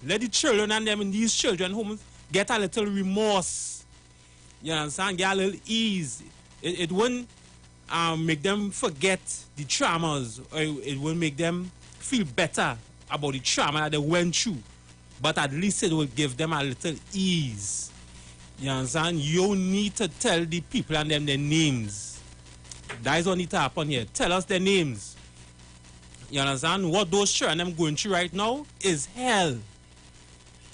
Let the children and them in these children homes get a little remorse. You understand? Get a little ease. It won't make them forget the traumas, or it will make them feel better about the trauma that they went through. But at least it will give them a little ease. You understand? You need to tell the people and them their names. That is what needs to happen here. Tell us their names. You understand? What those children them going through right now is hell.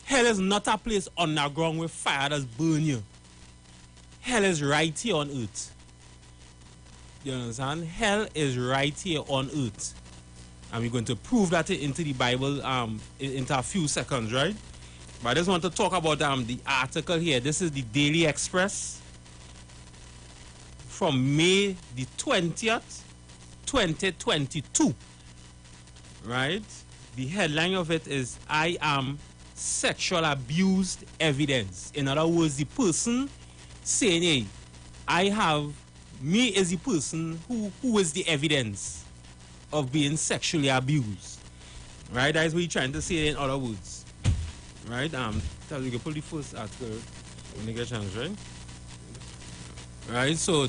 Hell is not a place underground with fire that's burn you. Hell is right here on earth. You understand? Hell is right here on earth. And we're going to prove that into the Bible into a few seconds, right? But I just want to talk about the article here. This is the Daily Express from May the 20th, 2022. Right? The headline of it is, I am sexual abused evidence. In other words, the person saying, hey, I have, me is the person who is the evidence of being sexually abused. Right? That is what you're trying to say in other words. Right? Tell you can pull the first article when you get a chance, right? Right? So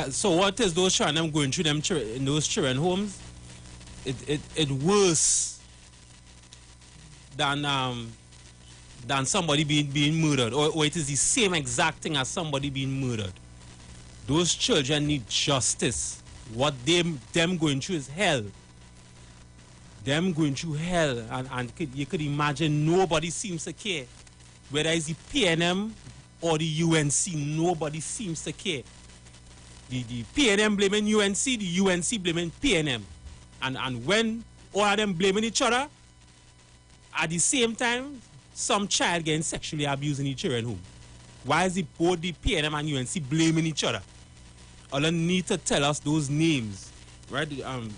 so what is those children going through them in those children homes? It worse than somebody being murdered, or it is the same exact thing as somebody being murdered. Those children need justice. What them going through is hell. Them going through hell, and you could imagine nobody seems to care. Whether it's the PNM or the UNC, nobody seems to care. The PNM blaming UNC, the UNC blaming PNM. And when all of them blaming each other, at the same time, some child getting sexually abused in the children home. Why is it both the PNM and UNC blaming each other? All they need to tell us those names. Right? I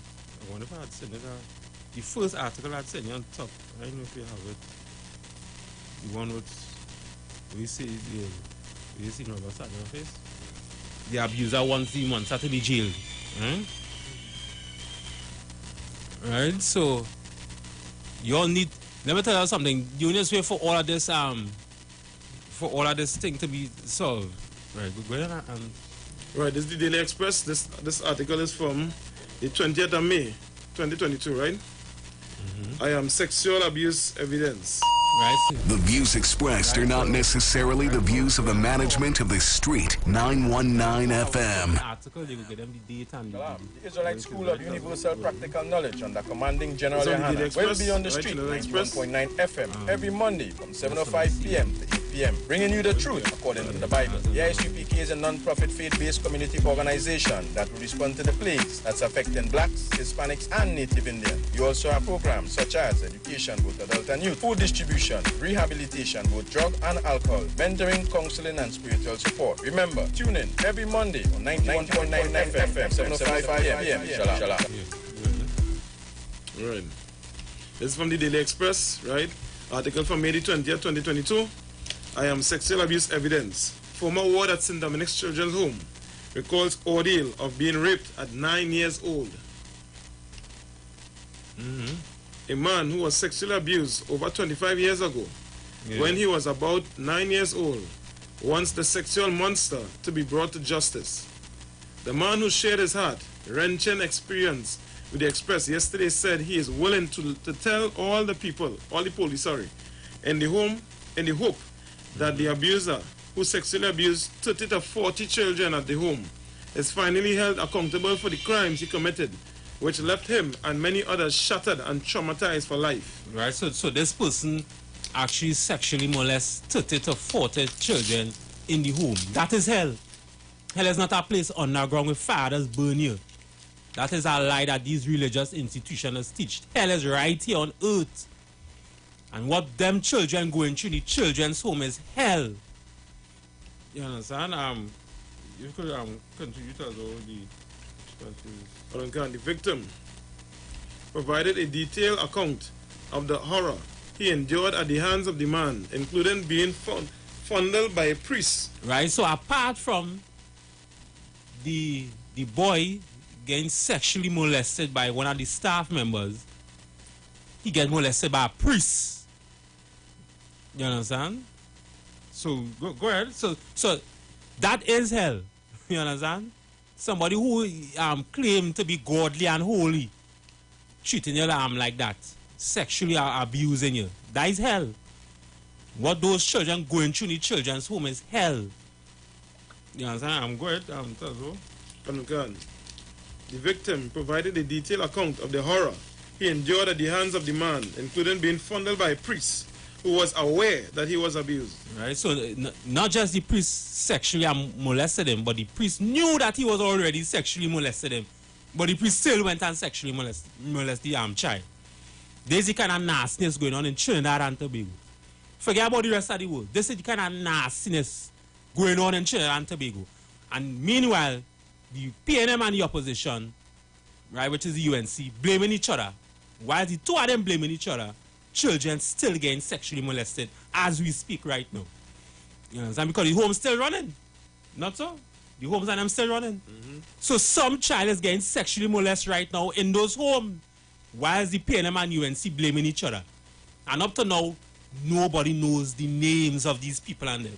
wonder if I had sent it the first article I'd sent you on top. I don't know if you have it. The one with we see no what's on your face. The abuser wants the monster to be jailed. Right? So you all need, let me tell you something. The only way for all of this thing to be solved. Right, go ahead and right, this is the Daily Express. This article is from the 20th of May, 2022, right? I am sexual abuse evidence. Right. The views expressed are not necessarily the views of the management of the Street 919 FM. Article, you will get them the date and the Israelite School of Universal Practical Knowledge under commanding General Yohana will be on the street 91.9 FM every Monday from 7:05 p.m. to 8 p.m. bringing you the truth according to the Bible. The ISUPK is a non-profit faith-based community organization that will respond to the plagues that's affecting blacks, Hispanics, and Native Indians. We also have programs such as education, both adult and youth, food distribution, rehabilitation, both drug and alcohol, mentoring, counseling, and spiritual support. Remember, tune in every Monday on 91.9 FM, 7:05 p.m. Shalom. Right. This is from the Daily Express, right? Article from May 20th, 2022. I am sexual abuse evidence. Former ward at St. Dominic's Children's Home recalls ordeal of being raped at 9 years old. A man who was sexually abused over 25 years ago, when he was about 9 years old, wants the sexual monster to be brought to justice. The man who shared his heart-wrenching experience with the Express yesterday said he is willing to tell all the police, in the hope that the abuser who sexually abused 30 to 40 children at the home is finally held accountable for the crimes he committed, which left him and many others shattered and traumatized for life. Right, so this person actually sexually molests 30 to 40 children in the home. That is hell. Hell is not a place underground with fire that's burn you. That is a lie that these religious institutions teach. Hell is right here on earth. And what them children going through the children's home is hell. You understand? You could continue to the victim provided a detailed account of the horror he endured at the hands of the man, including being fondled by a priest. Right, so apart from the boy getting sexually molested by one of the staff members, he gets molested by a priest. You understand? So go ahead. So that is hell. You understand? Somebody who claim to be godly and holy, treating your like that, sexually abusing you. That is hell. What those children going through in the children's home is hell. You understand? I'm good. The victim provided a detailed account of the horror he endured at the hands of the man, including being fondled by a priest who was aware that he was abused. Right, so not just the priest sexually molested him, but the priest knew that he was already sexually molested him, but the priest still went and sexually molested the child. There's the kind of nastiness going on in Trinidad and Tobago. Forget about the rest of the world. This is the kind of nastiness going on in Trinidad and Tobago. And meanwhile, the PNM and the opposition, right, which is the UNC, blaming each other. While the two of them blaming each other, children still getting sexually molested as we speak right now. You understand? Because the home's still running. Not so? The homes and them still running. So some child is getting sexually molested right now in those homes, while the PNM and UNC blaming each other. And up to now, nobody knows the names of these people and them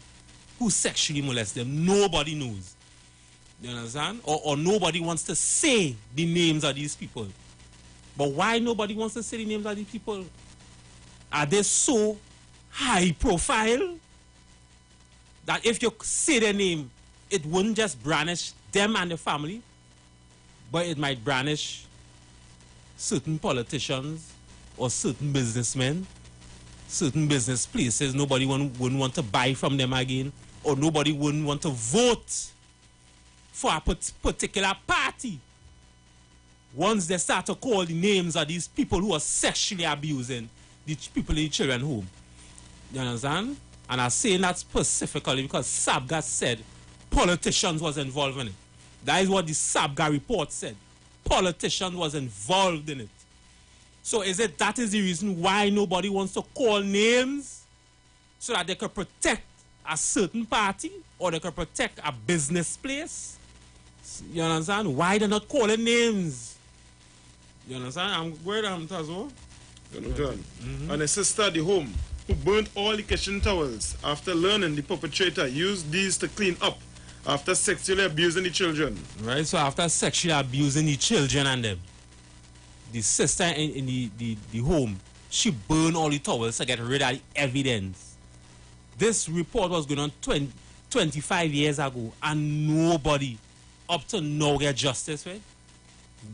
who sexually molest them. Nobody knows. You understand? Or nobody wants to say the names of these people. But why nobody wants to say the names of these people? Are they so high profile that if you say their name, it wouldn't just brandish them and the family, but it might brandish certain politicians or certain businessmen, certain business places. Nobody wouldn't want to buy from them again, or nobody wouldn't want to vote for a particular party once they start to call the names of these people who are sexually abusing the people in the children's home. You understand? And I'm saying that specifically because SABGA said politicians was involved in it. That is what the SABGA report said. Politicians was involved in it. So that is the reason why nobody wants to call names so that they can protect a certain party or they can protect a business place? You understand? Why they're not calling names? You understand? I'm worried Tazo. And a sister at the home who burnt all the kitchen towels after learning the perpetrator used these to clean up after sexually abusing the children. Right, so after sexually abusing the children and them, the sister in the home, she burned all the towels to get rid of the evidence. This report was going on 25 years ago, and nobody up to now get justice, right?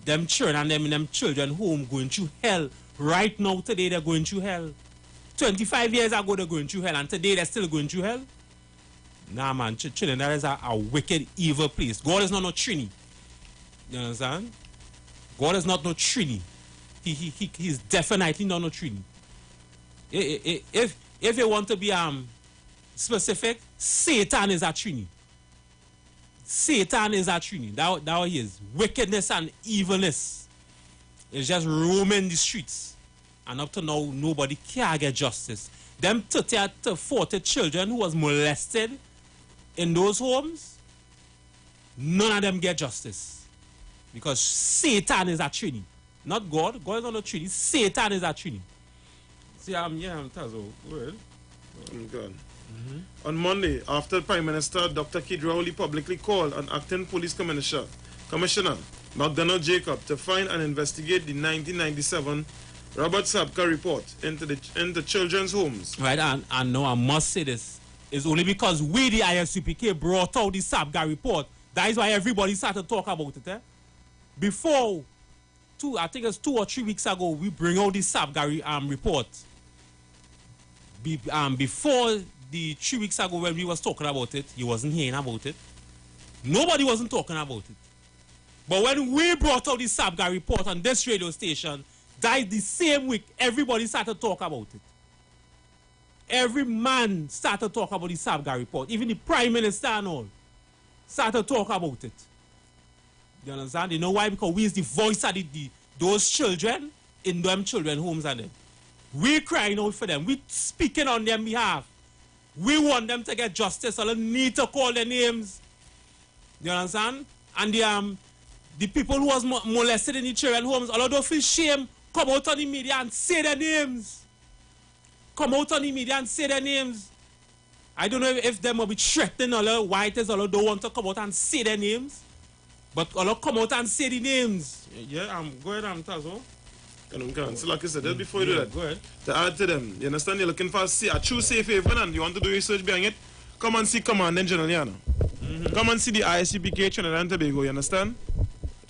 Them children and them in them children home going through hell. Right now, today, they're going through hell. 25 years ago, they're going through hell, and today, they're still going through hell. Nah, man, Trinidad is a wicked, evil place. God is not no Trini. You understand? God is not no Trini. He's definitely not no Trini. If you want to be specific, Satan is a Trini. Satan is a Trini. That he is. Wickedness and evilness. It's just roaming the streets. And up to now, nobody can get justice. Them 30 to 40 children who was molested in those homes, none of them get justice. Because Satan is a Trini. Not God. God is not a Trini. Satan is a Trini. See, I'm Tazo. Word. God. On Monday, after Prime Minister Dr. Kid Rowley publicly called on acting police commissioner McDonald Jacob to find and investigate the 1997 Robert SABGA report into children's homes. Right, and no, I must say this. It's only because we, the ISUPK, brought out the SABGA report. That is why everybody started to talk about it. Before, I think it's 2 or 3 weeks ago, we bring out the SABGA report. Before the 3 weeks ago when we was talking about it, you wasn't hearing about it. Nobody wasn't talking about it. But when we brought out the SABGA report on this radio station, that is the same week everybody started to talk about it. Every man started to talk about the SABGA report. Even the Prime Minister and all started to talk about it. You understand? You know why? Because we is the voice of those children in them children homes and them. We crying out for them. We speaking on their behalf. We want them to get justice. So they need to call their names. You understand? And the people who was molested in the children homes, although don't feel shame, come out on the media and say their names. come out on the media and say their names. I don't know if them will be threatening or why it is or don't want to come out and say their names. But all come out and say the names. Yeah, go ahead, Tazo. So like I said, just before you do that, go ahead. To add to them, you understand, you're looking for a true safe haven and you want to do research behind it, come and see Commandant General Yana. Come and see the ISUPK Trinidad and Tobago, you understand?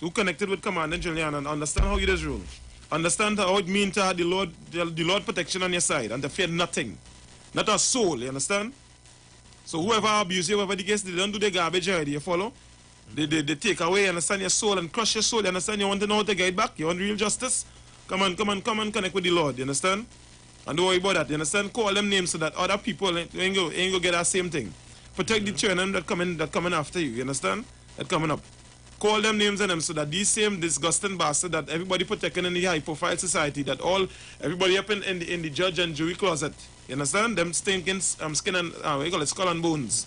Who connected with Commandant General Yana and understand how it is rule. Understand how it means to have the Lord protection on your side and to fear nothing. Not a soul, you understand? So whoever abuse you, whoever the case, they don't do the garbage already, you follow? They take away, you understand, your soul and crush your soul, you understand? You want to know how to get it back? You want real justice? Come on, connect with the Lord, you understand? And don't worry about that, you understand? Call them names so that other people ain't go get that same thing. Protect the children that coming after you understand? That coming up. Call them names and them so that these same disgusting bastard that everybody protecting in the high profile society, that everybody up in the judge and jury closet, you understand? Them stinking skin and what you call it, skull and bones.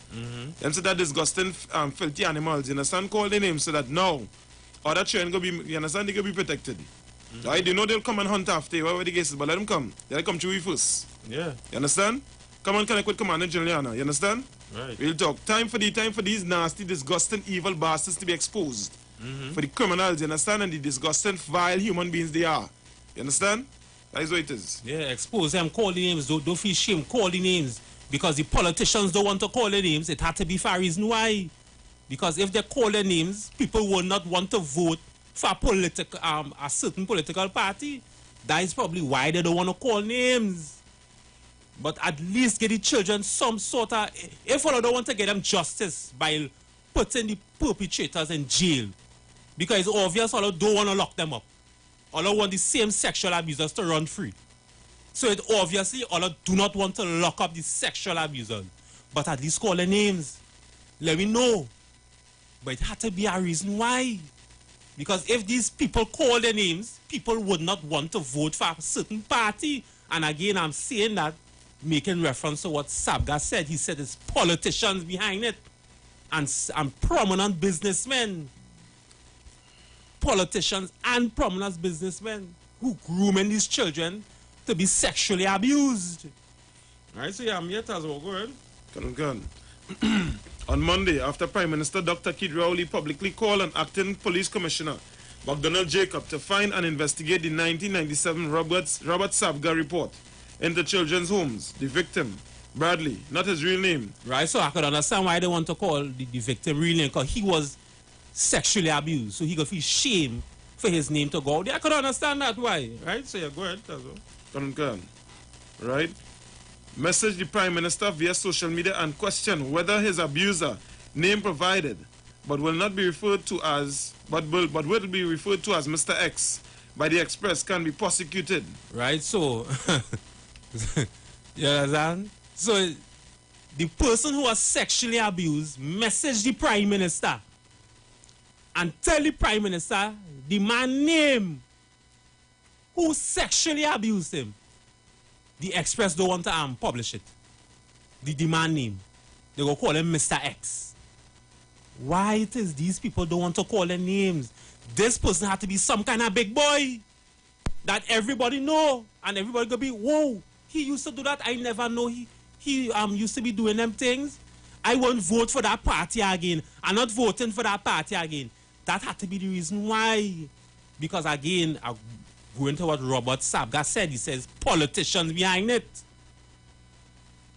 Them so that disgusting filthy animals, you understand? Call their names so that now other children go be, you understand, they go be protected. Right? They know they'll come and hunt after you, whatever the case is, but let them come. They'll come through you first. Yeah. You understand? Come and connect with Commander Juliana, you understand? Right. We'll talk. Time for these nasty, disgusting, evil bastards to be exposed. For the criminals, you understand? And the disgusting, vile human beings they are. You understand? That is what it is. Yeah, expose them, call the names, don't feel shame, call the names. Because the politicians don't want to call the names, it had to be for a reason why. Because if they call their names, people will not want to vote for a certain political party. That is probably why they don't want to call names. But at least get the children some sort of... If all don't want to get them justice by putting the perpetrators in jail. Because it's obvious all don't want to lock them up. All want the same sexual abusers to run free. So it obviously all do not want to lock up the sexual abusers. But at least call their names. Let me know. But it had to be a reason why. Because if these people call their names, people would not want to vote for a certain party. And again, I'm saying that, making reference to what Sabga said. He said it's politicians behind it. And prominent businessmen. Politicians and prominent businessmen who grooming these children to be sexually abused. Alright, so yeah, I'm here as well. Go ahead. On Monday, after Prime Minister Dr. Keith Rowley publicly called on acting police commissioner McDonald Jacob to find and investigate the 1997 Robert Sabga report into children's homes, the victim, Bradley, not his real name. Right, so I could understand why they want to call the victim real name, because he was sexually abused, so he could feel shame for his name to go out there. I could understand that why. Right, so yeah, go ahead, Tazo. Right? Message the Prime Minister via social media and question whether his abuser, name provided, but will not be referred to as, but will be referred to as Mr. X by the Express, can be prosecuted. Right, so, you understand? So, the person who was sexually abused messaged the Prime Minister and tell the Prime Minister the man name who sexually abused him. The Express don't want to publish it. The man name. They go call him Mr. X. Why it is these people don't want to call their names? This person had to be some kind of big boy that everybody know, and everybody gonna be, whoa, he used to do that. I never know he used to be doing them things. I won't vote for that party again. I'm not voting for that party again. That had to be the reason why. Because again, going to what Robert Sabga said, he says politicians behind it.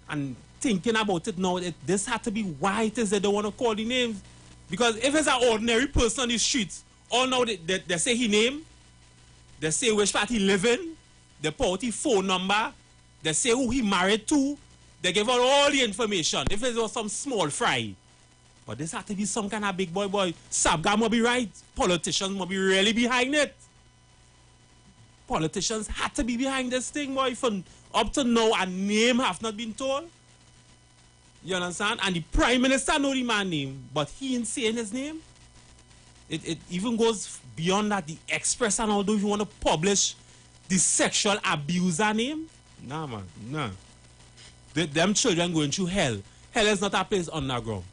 And thinking about it now, this had to be why it is they don't want to call the names. Because if it's an ordinary person on the streets, all now they say his name, they say which part he live in, they put his phone number, they say who he married to, they give out all the information. If it was some small fry. But this had to be some kind of big boy. Sabga must be right. Politicians must be really behind it. Politicians had to be behind this thing, boy. From up to now, a name have not been told. You understand? And the Prime Minister know the man's name, but he ain't saying his name. It even goes beyond that. The Express and all, do you want to publish the sexual abuser name? Nah, man, nah. Them children going through hell. Hell is not a place underground.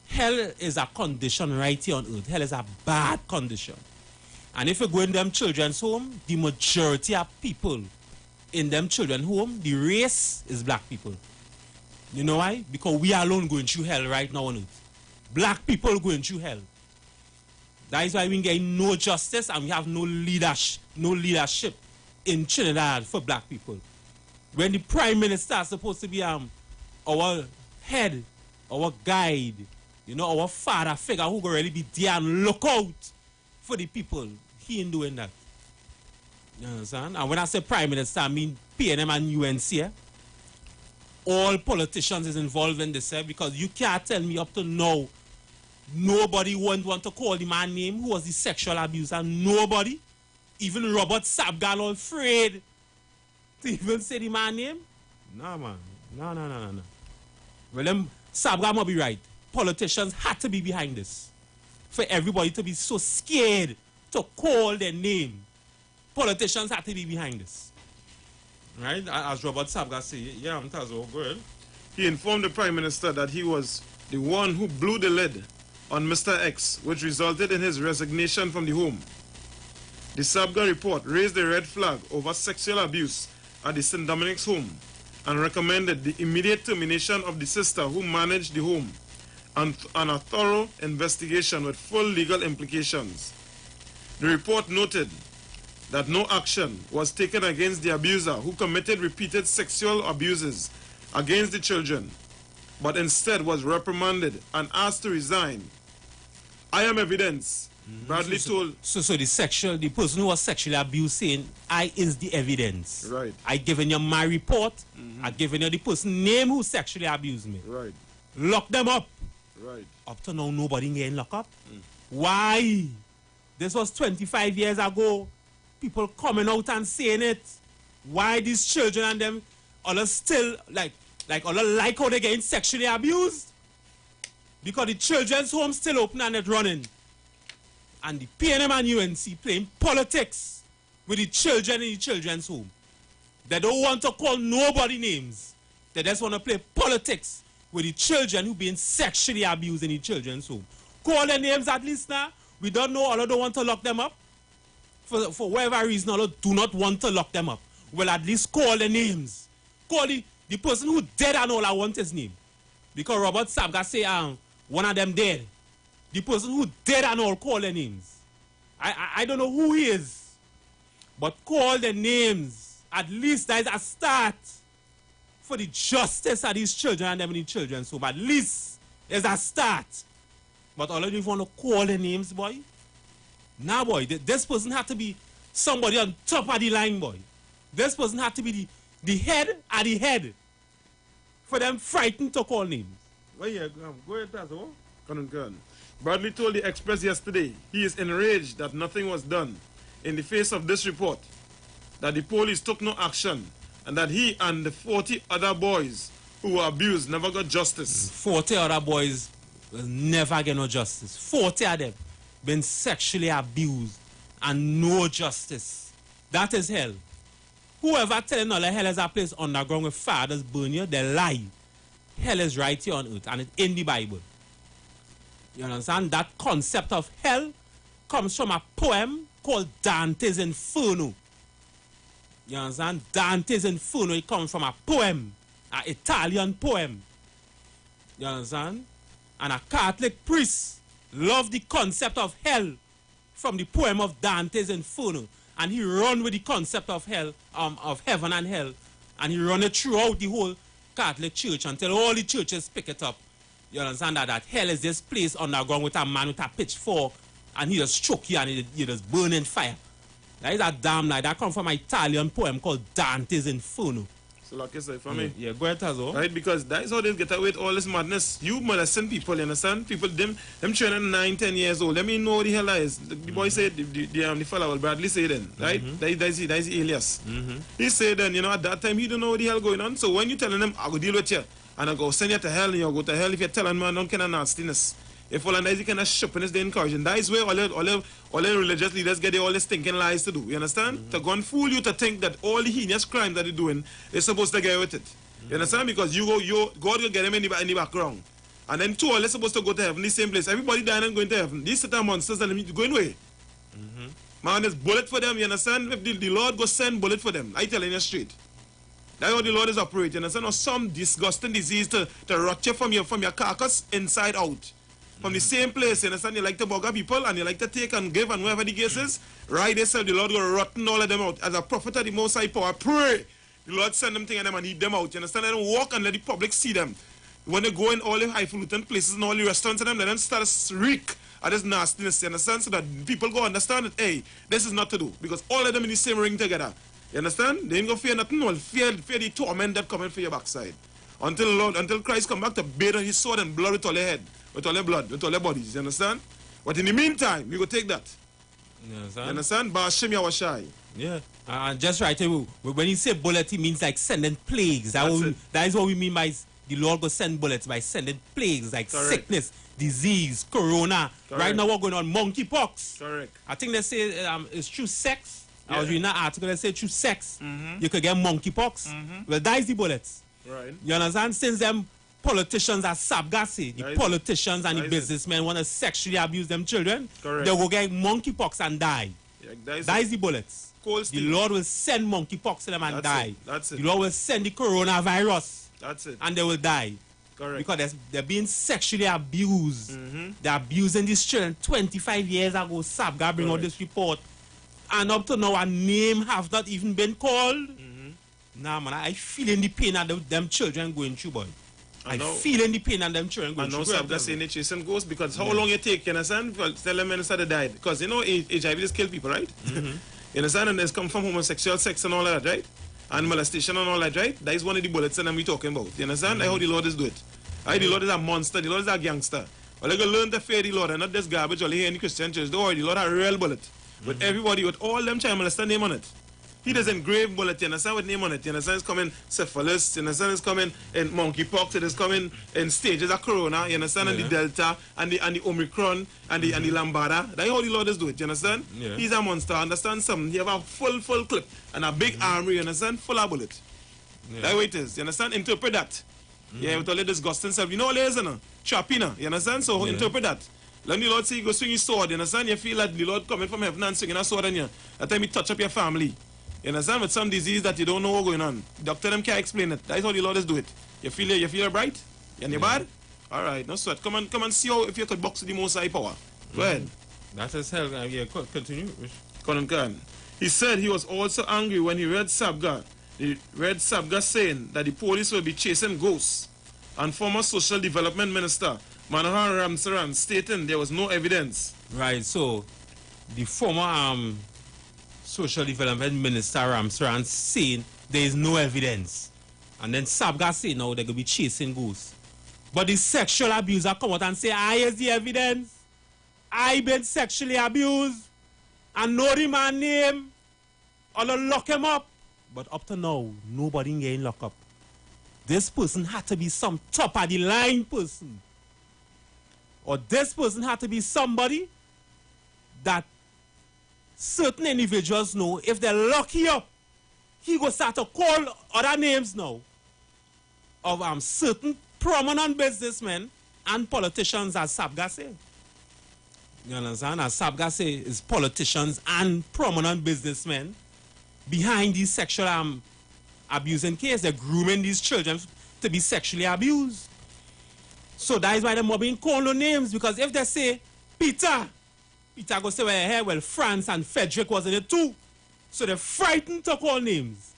Hell is a condition right here on earth. Hell is a bad condition. And if you go in them children's home, the majority of people in them children home, the race is black people. You know why? Because we alone going through hell right now on earth. Black people going through hell. That is why we get no justice and we have no leadership in Trinidad for black people. When the Prime Minister is supposed to be our head, our guide, you know, our father figure who will really be there and look out for the people, he ain't doing that. You understand? And when I say Prime Minister, I mean PNM and UNC. All politicians is involved in this, because you can't tell me up to now nobody want to call the man name who was the sexual abuser. Nobody. Even Robert Sabgal afraid to even say the man name. No, man. No. Well, them Sabgal must be right. Politicians had to be behind this. For everybody to be so scared to call their name. Politicians had to be behind this. Right? As Robert Sabgal said, yeah, I'm Tazo, go ahead. He informed the Prime Minister that he was the one who blew the lid on Mr. X, which resulted in his resignation from the home. The Sabga report raised a red flag over sexual abuse at the St. Dominic's home and recommended the immediate termination of the sister who managed the home and a thorough investigation with full legal implications. The report noted that no action was taken against the abuser who committed repeated sexual abuses against the children, but instead was reprimanded and asked to resign. I am evidence, Bradley told. So the person who was sexually abused saying, I is the evidence. Right. I given you my report, I given you the person name who sexually abused me. Right. Lock them up. Right. Up to now, nobody getting locked up. Why? This was 25 years ago. People coming out and saying it. Why these children and them all still like how they getting sexually abused? Because the children's home still open and it's running. And the PNM and UNC playing politics with the children in the children's home. They don't want to call nobody names. They just want to play politics with the children who being sexually abused in the children's home. Call their names at least now. We don't know, all don't want to lock them up. For whatever reason, all do not want to lock them up. Well, at least call the names. Call the person who dead and all I want his name. Because Robert Sabga say one of them dead. The person who dead and all call their names. I don't know who he is. But call the names. At least that is a start for the justice of these children and them in the children's home. At least there's a start. But all of you want to call the names, boy? Nah, boy. This person had to be somebody on top of the line, boy. This person had to be the head at the head for them frightened to call names. Well, yeah, go ahead, Tazo. Come. Bradley told the Express yesterday he is enraged that nothing was done in the face of this report, that the police took no action, and that he and the 40 other boys who were abused never got justice. 40 other boys will never get no justice. 40 of them been sexually abused and no justice. That is hell. Whoever telling all the hell is a place underground with fathers burn you, they lie. Hell is right here on earth and it's in the Bible. You understand? That concept of hell comes from a poem called Dante's Inferno. You understand? Dante's Inferno, it comes from a poem, an Italian poem. You understand? And a Catholic priest loved the concept of hell from the poem of Dante's Inferno. And he run with the concept of hell, of heaven and hell. And he run it throughout the whole Catholic Church until all the churches pick it up. You understand that hell is this place underground with a man with a pitchfork and he just choke you and he just burn in fire. That is a damn lie. That comes from an Italian poem called Dante's Inferno. So like you say for me. Yeah, go ahead, Tazo. Right, because that is how they get away with all this madness. You molesting people, you understand? People, them children 9, 10 years old. Let me know what the hell that is. The boy said, the fella will Bradley say then, right? That's Elias. He said then, you know, at that time he don't know what the hell going on. So when you telling them, I will deal with you, and I go send you to hell, and you go to hell if you're telling me no kind of nastiness. If all that is kind of sharpness, they encouraging. That is where all the religious leaders get all these stinking lies to do. You understand? To go and fool you to think that all the heinous crimes that they're doing, they're supposed to get with it. You understand? Because God will get them in the background. And then two are supposed to go to heaven, the same place. Everybody dying and going to heaven. These certain monsters that are going away. Man, there's bullet for them, you understand? If the Lord go send bullet for them, I tell you straight. That's how the Lord is operating, you understand? Or some disgusting disease to rot you from your carcass inside out. From the same place, you understand? You like to bugger people and you like to take and give and whatever the case is. Right there, so the Lord will rotten all of them out. As a prophet of the Most High Power, pray. The Lord send them things and them and eat them out. You understand? Let them walk and let the public see them. When they go in all the highfalutin places and all the restaurants and them, let them start to reek at this nastiness, you understand? So that people go understand that, hey, this is not to do. Because all of them in the same ring together. You understand? They ain't gonna fear nothing. No, fear the torment that coming for your backside. Until Christ come back to bathe on his sword and blood with all your head. With all your blood, with all your bodies, you understand? But in the meantime, we go take that. You understand? You understand? Bashim Yawashai. Yeah. Just right away, when you say bullet, it means like sending plagues. That is what we mean by the Lord go send bullets, by sending plagues, like sickness, disease, corona. Correct. Right now we're going on monkeypox. Correct. I think they say it's through sex. Yeah. I was reading that article that said through sex, you could get monkeypox. Well, that is the bullets. Right. You understand? Since them politicians are sabgasi, the politicians and the businessmen want to sexually abuse them children, correct, they will get monkeypox and die. Yeah, that is the bullets. The Lord will send monkeypox to them and die. That's it. The Lord will send the coronavirus. That's it. And they will die. Correct. Because they're being sexually abused. They're abusing these children. 25 years ago, Sabga bring out this report. And up to now, a name have not even been called. Nah, man, I feeling the pain of them children going through, boy. I feeling the pain of them children going through. I know, Sabga saying the chasing ghosts because how long it take, you understand? Tell them when they died. Because, you know, HIV just kill people, right? You understand? And it's come from homosexual sex and all that, right? And molestation and all that, right? That is one of the bullets that we're talking about. You understand? That's how the Lord is do it. The Lord is a monster. The Lord is a gangster. Well, you got to learn to fear the Lord and not this garbage all here in the Christian church. Don't worry, the Lord has a real bullet. With everybody, with all them child molester name on it. He does engrave bullet, you understand, with name on it. You understand? It's coming syphilis, you understand? It's coming in monkeypox, it is coming in stages of corona, you understand? And the Delta, and the Omicron, and the Lambada. That's how the Lord is do it, you understand? He's a monster, understand something? He have a full clip, and a big armory, you understand? Full of bullets. That's what it is, you understand? Interpret that. Yeah, with all the disgusting stuff. You know what it is, you know? Chapina, you understand? So interpret that. When the Lord say you go swing his sword, you understand? You feel like the Lord coming from heaven and swinging a sword on you. That time he touch up your family. You understand? With some disease that you don't know what's going on. Doctor them can't explain it. That's how the Lord is do it. You feel bright? You bad? Alright, no sweat. Come and see how if you could box the Most High Power. Go ahead. That's his hell. Yeah, continue. Conan. He said he was also angry when he read Sabga. He read Sabga saying that the police will be chasing ghosts. And former Social Development Minister Manohar Ramsaran stating there was no evidence. Right, so the former Social Development Minister Ramsaran saying there is no evidence. And then Sabga say now they're going to be chasing ghosts. But the sexual abuser come out and say, here's the evidence. I been sexually abused. And know the man name. Or lock him up. But up to now, nobody getting locked up. This person had to be some top of the line person. Or this person had to be somebody that certain individuals know if they lock you up, he go start to call other names now of certain prominent businessmen and politicians, as Sabga say. You understand? As Sabga say, is politicians and prominent businessmen behind these sexual abusing cases. They're grooming these children to be sexually abused. So that is why they're mobbing call no names, because if they say Peter go say, well, France and Frederick was in it too. So they're frightened to call names.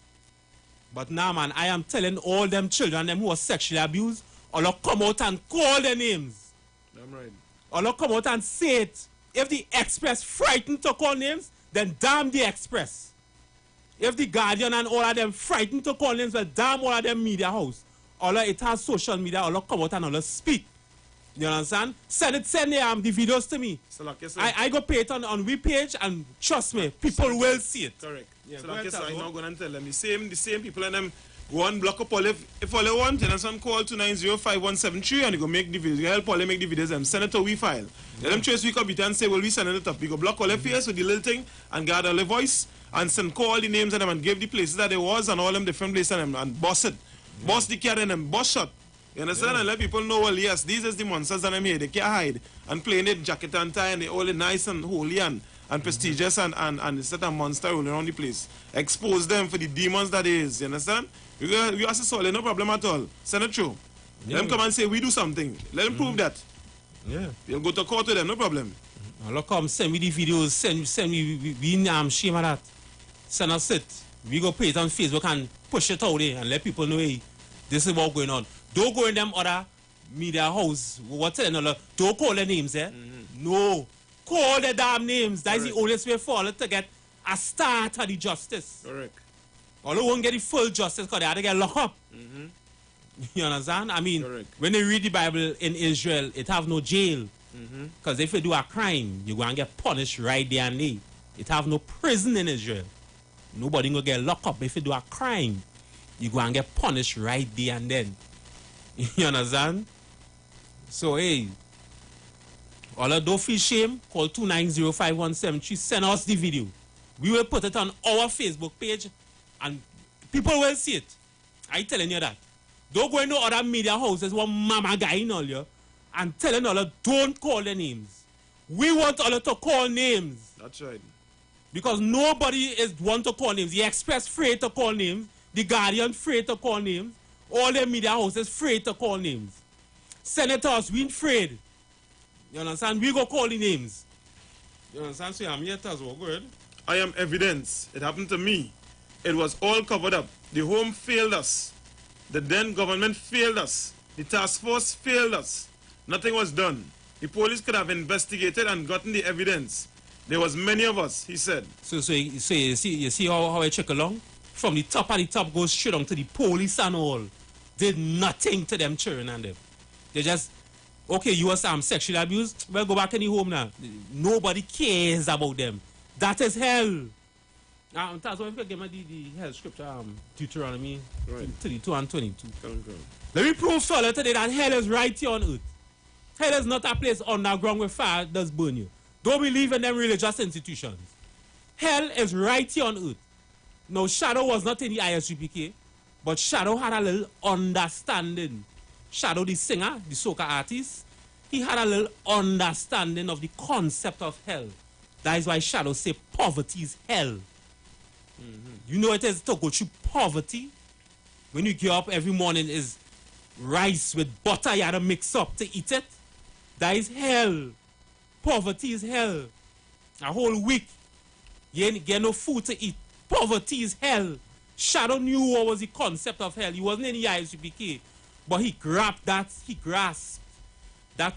But now, man, I am telling all them children, them who are sexually abused, all come out and call their names. I'm right. All come out and say it. If the Express frightened to call names, then damn the Express. If the Guardian and all of them frightened to call names, well, damn all of them media house. All of it has social media, all come out and all speak. You understand? Send the videos to me. So like I go pay it on we page, and trust me, people will see it. Correct. Yeah, so like I'm not going to tell them. The same people and them go and block up all if all they want, you understand, call 290-5173 and you go make the videos. You help all they make the videos and send it to we file. Let them trace we computer and say, well, we send it up. We go block all their face with the little thing and gather all the voice and send call the names of them and give the places that they was and all them different places and boss it. Boss the cat and them boss shot. You understand? And let people know, well, yes, these is the monsters that I'm here. They can't hide. And playing it jacket and tie and they all nice and holy and and prestigious and it's a monster rolling around the place. Expose them for the demons that is, you understand? You ask us all, no problem at all. Send it through. Let them come and say we do something. Let them prove that. Yeah. You'll go to court with them, no problem. Look, come send me the videos, send me, we shame of that. Send us it. We go put it on Facebook and push it out there and let people know, hey, this is what's going on. Don't go in them other media house. What's it? Don't call their names, eh? No. Call the damn names. That is the only way forward to get a start of the justice. Correct. Although won't get the full justice because they have to get locked up. You understand? I mean, when they read the Bible in Israel, it have no jail. Because if you do a crime, you're going to get punished right there and there. It have no prison in Israel. Nobody going to get locked up. If you do a crime, you're going to get punished right there and then. You understand? So, hey, all of don't feel shame, call 290-5173. Send us the video. We will put it on our Facebook page and people will see it. I'm telling you that. Don't go into other media houses one mama guy in all you and telling all don't call their names. We want all to call names. That's right. Because nobody is want to call names. The Express afraid to call names. The Guardian afraid to call names. All the media houses afraid to call names. Senators, we afraid. You understand? We go call the names. You understand? So I'm here as well. Go ahead. I am evidence. It happened to me. It was all covered up. The home failed us. The then government failed us. The task force failed us. Nothing was done. The police could have investigated and gotten the evidence. There was many of us, he said. So you see how I check along? From the top of the top goes straight on to the police and all. Did nothing to them children and them. They just, okay, you were some sexually abused? Well, go back in the home now. Nobody cares about them. That is hell. That's why I give me the hell scripture, Deuteronomy 32 and 22. Let me prove to you today that hell is right here on earth. Hell is not a place underground where fire does burn you. Don't believe in them religious institutions. Hell is right here on earth. Now, Shadow was not in the ISUPK, but Shadow had a little understanding. Shadow, the singer, the soca artist, he had a little understanding of the concept of hell. That is why Shadow say poverty is hell. You know it is to go through poverty. When you get up every morning is rice with butter you had to mix up to eat it. That is hell. Poverty is hell. A whole week you ain't get no food to eat. Poverty is hell. Shadow knew what was the concept of hell. He wasn't in the ISUPK, but he grasped that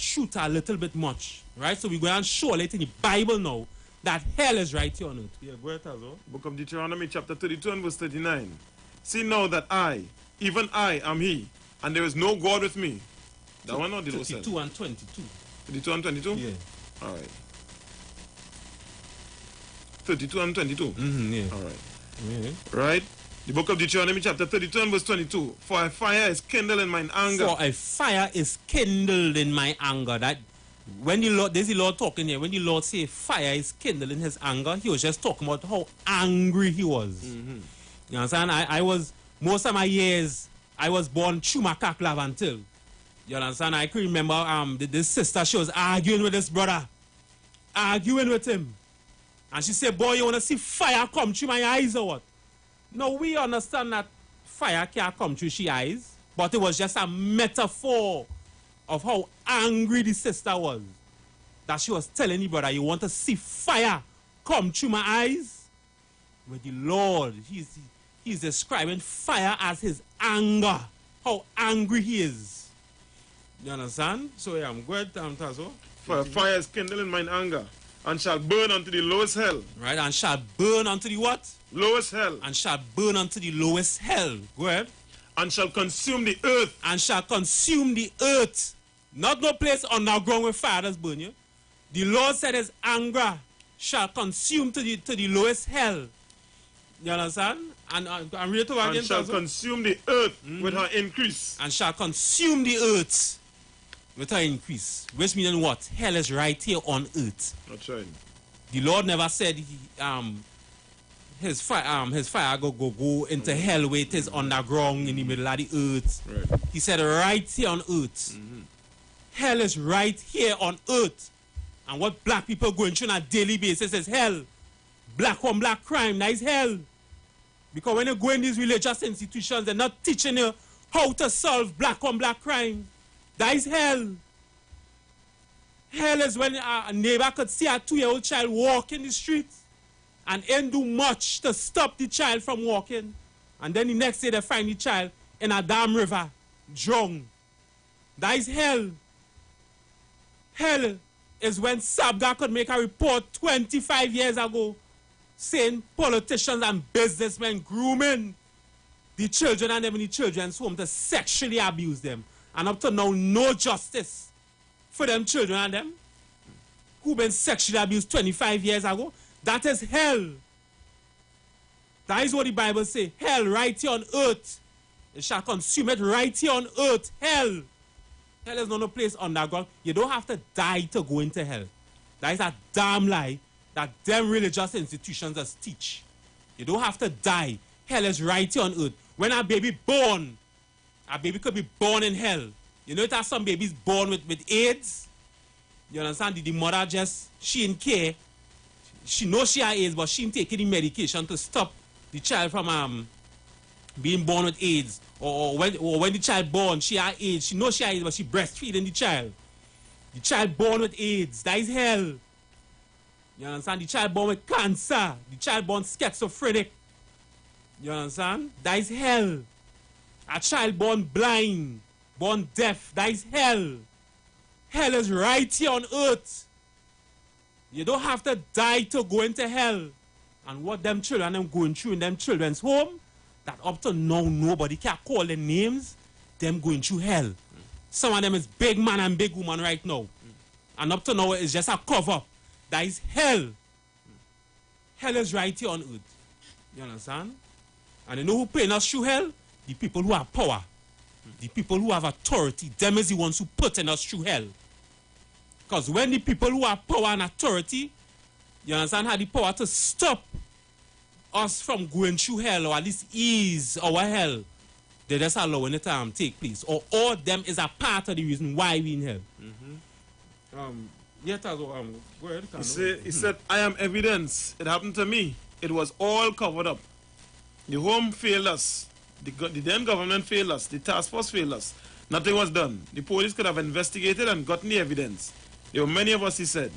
truth a little bit much. Right? So we're going to show it in the Bible now that hell is right here on earth. Yeah, go ahead, Tazo. Book of Deuteronomy chapter 32 and verse 39. See now that I, even I, am he, and there is no God with me. That one or the 32 and 22. 32 and 22? Yeah. All right. 32 and 22? Yeah. All right. Yeah. Right? The book of Deuteronomy chapter 32 and verse 22. For a fire is kindled in mine anger. For a fire is kindled in my anger. That when the Lord, there's the Lord talking here. When the Lord say fire is kindled in his anger, he was just talking about how angry he was. You understand? I was, most of my years, I was born Chumakak Lavantil. You understand? I can remember this sister, she was arguing with this brother. Arguing with him. And she said, boy, you want to see fire come through my eyes or what? No, we understand that fire can't come through she eyes. But it was just a metaphor of how angry the sister was. That she was telling the brother, you want to see fire come through my eyes? But the Lord, he's describing fire as his anger. How angry he is. You understand? So yeah, I'm good, Tazo. For a fire is kindled in mine anger, and shall burn unto the lowest hell. Right, and shall burn unto the what? Lowest hell. And shall burn unto the lowest hell. Go ahead. And shall consume the earth. And shall consume the earth. Not no place underground where fire does burn you. The Lord said his anger shall consume to the lowest hell. You understand? And read it over again. And shall consume the earth with her increase. And shall consume the earth with her increase. Which means what? Hell is right here on earth. That's right. The Lord never said his fire go into hell where it is underground in the middle of the earth. Right. He said right here on earth. Hell is right here on earth. And what black people going through on a daily basis is hell. Black on black crime, that is hell. Because when you go in these religious institutions, they're not teaching you how to solve black on black crime. That is hell. Hell is when a neighbor could see a 2-year-old child walk in the street and ain't do much to stop the child from walking. And then the next day they find the child in a damn river, drowned. That is hell. Hell is when Sabga could make a report 25 years ago saying politicians and businessmen grooming the children and them in the children's home to sexually abuse them. And up to now, no justice for them children and them who been sexually abused 25 years ago. That is hell. That is what the Bible says. Hell right here on earth. It shall consume it right here on earth. Hell. Hell is not a place underground. You don't have to die to go into hell. That is a damn lie that them religious institutions just teach. You don't have to die. Hell is right here on earth. When a baby born, a baby could be born in hell. You know that some babies born with AIDS? You understand? The mother just, she in care. She knows she has AIDS, but she ain't taking the medication to stop the child from being born with AIDS. Or when the child born, she has AIDS. She knows she has AIDS, but she breastfeeding the child. The child born with AIDS, that is hell. You understand? The child born with cancer. The child born schizophrenic. You understand? That is hell. A child born blind, born deaf, that is hell. Hell is right here on earth. You don't have to die to go into hell. And what them children them going through in them children's home, that up to now nobody can call their names, them going through hell. Some of them is big man and big woman right now. And up to now it's just a cover. That is hell. Hell is right here on earth. You understand? And you know who paying us through hell? The people who have power. The people who have authority. Them is the ones who putting us through hell. Because when the people who have power and authority, you understand, have the power to stop us from going through hell, or at least ease our hell, they just allowing it to take place. Or all them is a part of the reason why we in hell. He said, I am evidence. It happened to me. It was all covered up. The home failed us. The then government failed us. The task force failed us. Nothing was done. The police could have investigated and gotten the evidence. There were many of us, he said.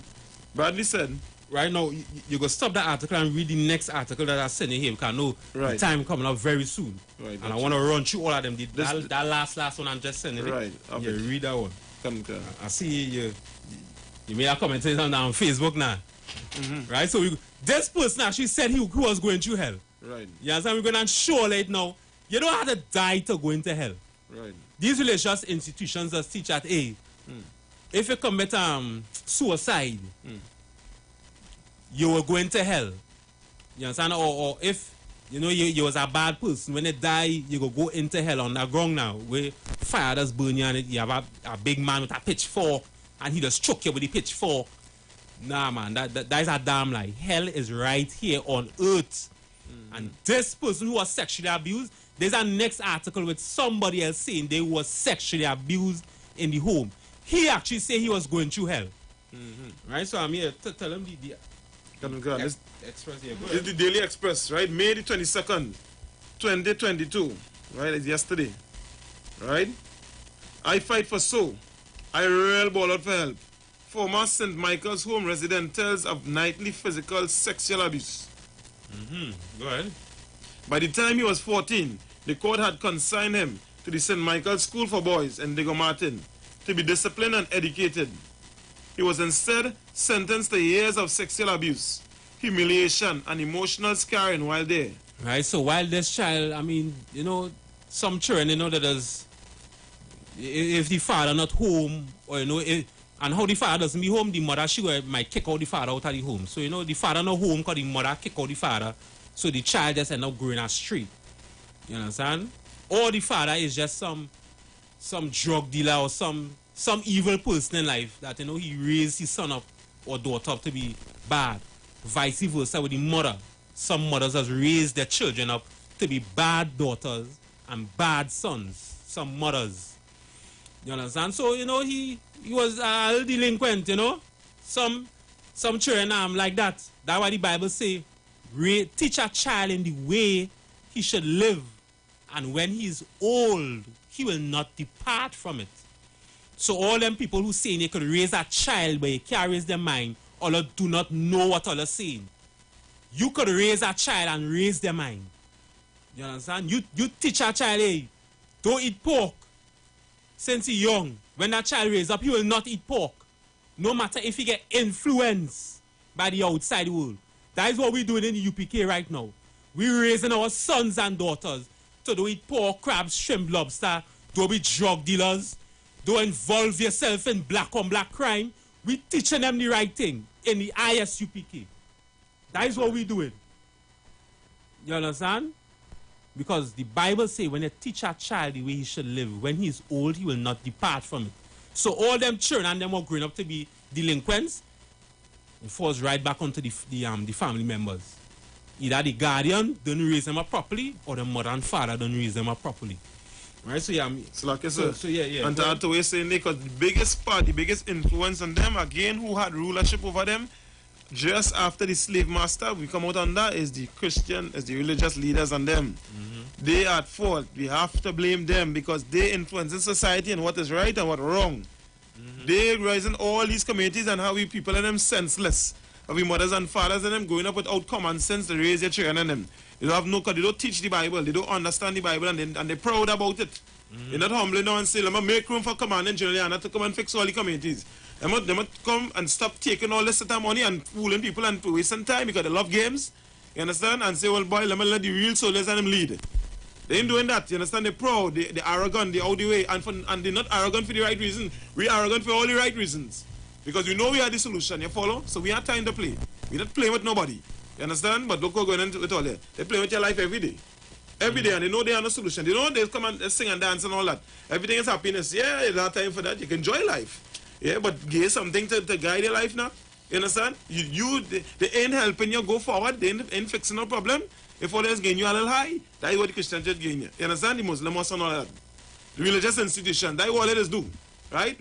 Bradley said. Right now, you go stop that article and read the next article that I sent in here. Because I know the time coming up very soon. Right, and I want to run through all of them. That last one I'm just sending. Right. Okay. Yeah, read that one. I see you made a comment on Facebook now. Right? So this person actually said he was going through hell. Right. You understand? We're going to show it now. You don't have to die to go into hell. Right. These religious institutions just teach that, hey, if you commit suicide, you will go into hell. You understand? Or if you was a bad person, when you die, you go into hell underground now, where fire does burn you and you have a big man with a pitchfork and he just choke you with the pitchfork. Nah, man, that is a damn lie. Hell is right here on earth. And this person who was sexually abused, there's a next article with somebody else saying they was sexually abused in the home. He actually said he was going through hell. Right? So I'm here to tell him the Express here. This is the Daily Express, right? May the 22nd, 2022. Right? It's yesterday. Right? I fight for so. I real ball out for help. Former St. Michael's home resident tells of nightly physical sexual abuse. Go ahead. By the time he was 14, the court had consigned him to the St. Michael's School for Boys in Diego Martin to be disciplined and educated. He was instead sentenced to years of sexual abuse, humiliation, and emotional scarring while there. Right, so while this child, I mean, some children, that is, if the father not home, or, and how the father doesn't be home, the mother, she might kick out the father out of the home. So, the father not home because the mother kick out the father. So the child just end up growing astray. You understand? Or the father is just some drug dealer or some evil person in life that, he raised his son up or daughter up to be bad. Vice versa with the mother. Some mothers has raised their children up to be bad daughters and bad sons. Some mothers. You understand? So, he was a delinquent, some children like that. That's why the Bible say, teach a child in the way he should live, and when he is old, he will not depart from it. So all them people who saying they could raise a child but he can't raise their mind, or do not know what all are saying. You could raise a child and raise their mind. You understand? You teach a child, hey, don't eat pork since he's young. When that child raise up, he will not eat pork. No matter if he get influenced by the outside world. That is what we're doing in the UPK right now. We're raising our sons and daughters to don't eat pork, crabs, shrimp, lobster. Don't be drug dealers. Don't involve yourself in black on black crime. We're teaching them the right thing in the ISUPK. That is what we're doing. You understand? Because the Bible says when you teach a child the way he should live, when he is old, he will not depart from it. So all them children and them are growing up to be delinquents, it falls right back onto the family members. Either the guardian don't raise them up properly, or the mother and father don't raise them up properly. Right? So yeah, yeah. And that's the way saying, because the biggest part, the biggest influence on them, again, who had rulership over them, just after the slave master, we come out on that, is the Christian, is the religious leaders and them. They are at fault. We have to blame them because they influence in society and what is right and what wrong. They raising all these communities and how we people and them senseless. How we mothers and fathers and them going up without common sense to raise their children and them. They don't have no, they don't teach the Bible, they don't understand the Bible, and they're proud about it. They're not humbling now and say, let me make room for commanding Juliana to come and fix all the communities. They must come and stop taking all this sort of money and fooling people and wasting time because they love games. You understand? And say, well, boy, let me let the real soldiers and them lead. They ain't doing that. You understand? They're proud, they're arrogant, they're out the way. And they're not arrogant for the right reason. We're arrogant for all the right reasons. Because we know we are the solution, you follow? So we have time to play. We're not playing with nobody. You understand? But look what's going on with all that. They play with your life every day. Every day, and they know they are no solution. They know they come and sing and dance and all that. Everything is happiness. Yeah, there's not time for that. You can enjoy life. Yeah, but give something to guide your life now. You understand? They ain't helping you go forward. They ain't fixing no problem. If all else gain you a little high, that is what the Christian church gain you. You understand? The Muslim also and all that. The religious institution, that is what it is do. Right?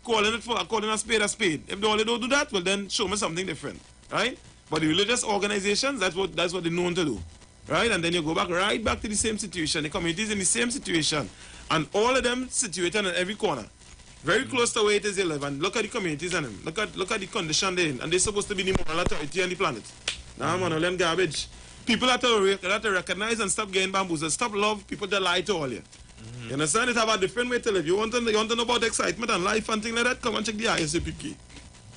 Calling a spade a spade. If they only don't do that, well then show me something different. Right? But the religious organizations, that's what they're known to do. Right? And then you go back right back to the same situation. The community is in the same situation. And all of them situated in every corner. Very close to where it is they live. And look at the communities and them. Look at the condition they're in. And they're supposed to be the moral authority on the planet. Now, man, all them garbage. People have to recognize and stop getting bamboozled. Stop love people that lie to all you. You understand? It have a different way to live. You want to know about excitement and life and things like that? Come and check the ISUPK.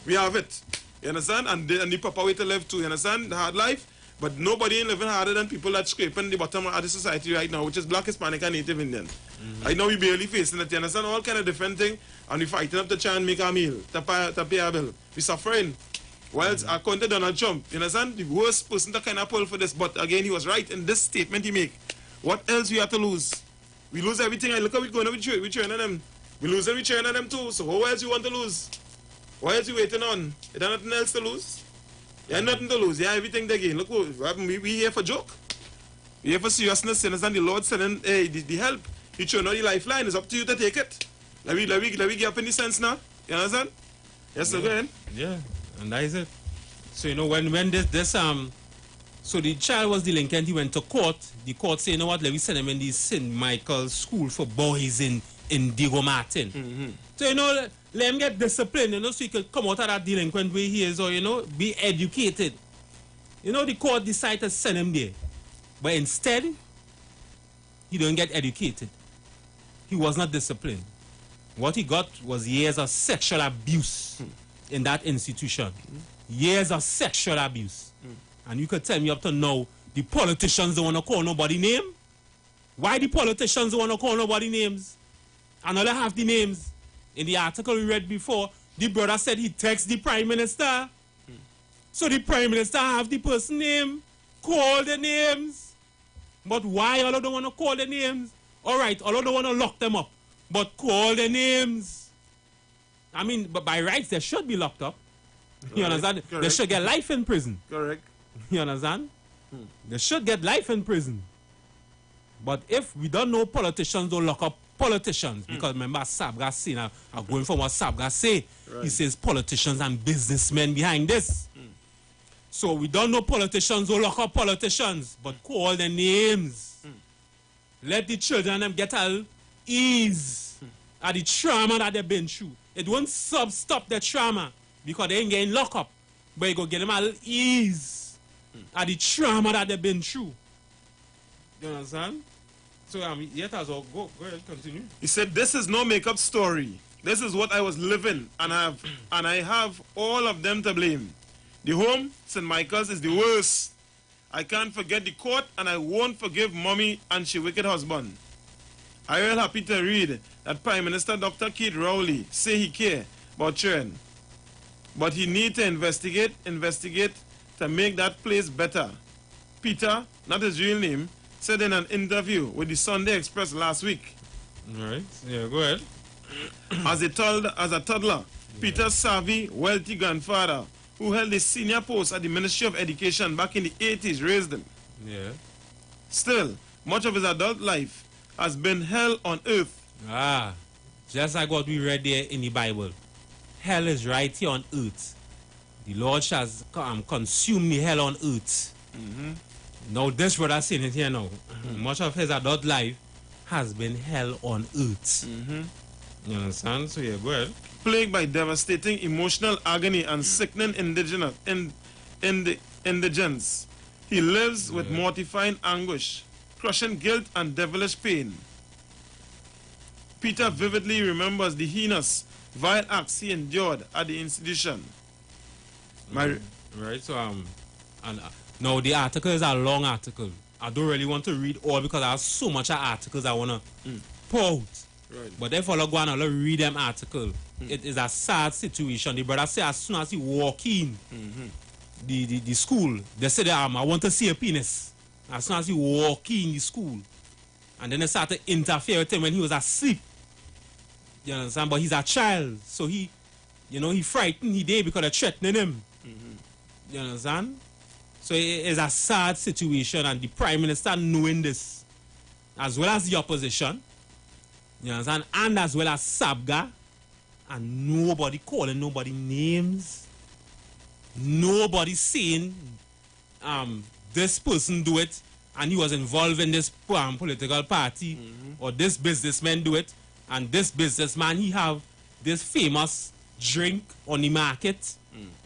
We have it. You understand? And the proper way to live too. You understand? The hard life. But nobody ain't living harder than people that scraping the bottom of the society right now, which is Black, Hispanic, and Native Indian. Right now we barely facing it. You understand? All kind of different thing. And we fighting up to try and make a meal, to pay a bill. We suffering. Whilst according to Donald Trump, you understand? The worst person to kind of pull for this. But again, he was right in this statement he make. What else we have to lose? We lose everything. And look how we going with children them. We lose every children them too. So how else you want to lose? What else you waiting on? Is there nothing else to lose? You have nothing to lose. You have everything to gain. Look, we here for joke. We here for seriousness. You understand? The Lord sending the help. He showing the lifeline. It's up to you to take it. Let me get up in the sense now. You understand? Yes, sir. Go ahead. Yeah, and that is it. So you know when this so the child was delinquent, he went to court. The court said, you know what, let me send him in the St. Michael's School for Boys in Diego Martin. So you know, let him get disciplined, you know, so he could come out of that delinquent way he is, or you know, be educated. You know, the court decided to send him there. But instead, he didn't get educated. He was not disciplined. What he got was years of sexual abuse in that institution. Years of sexual abuse. And you could tell me up to now, the politicians don't want to call nobody name. Why the politicians don't want to call nobody names? And all I have the names. In the article we read before, the brother said he texted the Prime Minister. So the Prime Minister have the person name, call the names. But why all of them want to call the names? All right, all of them want to lock them up. But call the names. I mean, but by rights, they should be locked up. You understand? Correct. They should get life in prison. Correct. You understand? They should get life in prison. But if we don't know politicians don't lock up politicians, because remember Sabga saying, I'm going from what Sabga say. Right. He says politicians and businessmen behind this. So we don't know politicians or lock up politicians, but call their names. Let the children them get a ease at the trauma that they've been through. It won't stop the trauma because they ain't getting locked up, but you go get them a ease at the trauma that they've been through. You understand? So yet as well, go ahead, continue. He said, "This is no make-up story. This is what I was living, and I have all of them to blame. The home, St. Michael's, is the worst. I can't forget the court, and I won't forgive mommy and she wicked husband. I'm real happy to read that Prime Minister Dr. Keith Rowley say he care about children, but he need to investigate to make that place better." Peter, not his real name, said in an interview with the Sunday Express last week. All right, yeah, go ahead. As a toddler, Peter's savvy, wealthy grandfather, who held a senior post at the Ministry of Education back in the 80s, raised him. Yeah. Still, much of his adult life has been hell on earth. Just like what we read there in the Bible. Hell is right here on earth. The Lord shall consume the hell on earth. Now this brother saying it here now. Much of his adult life has been hell on earth. You understand? So yeah, go ahead. Plagued by devastating emotional agony and sickening indigence, he lives with mortifying anguish, crushing guilt and devilish pain. Peter vividly remembers the heinous, vile acts he endured at the institution. Right, so now the article is a long article. I don't really want to read all because I have so much articles I want to pour out. Right. But if I go and read them article, it is a sad situation. The brother say as soon as he walk in the school, they say that I want to see a penis. As soon as he walk in the school, and then they start to interfere with him when he was asleep. You understand? But he's a child, so he frightened he did because they're threatening him. You understand? So it is a sad situation, and the Prime Minister knowing this, as well as the opposition, you understand, and as well as Sabga, and nobody calling nobody names, nobody saying this person do it and he was involved in this political party, or this businessman do it, and this businessman he have this famous drink on the market,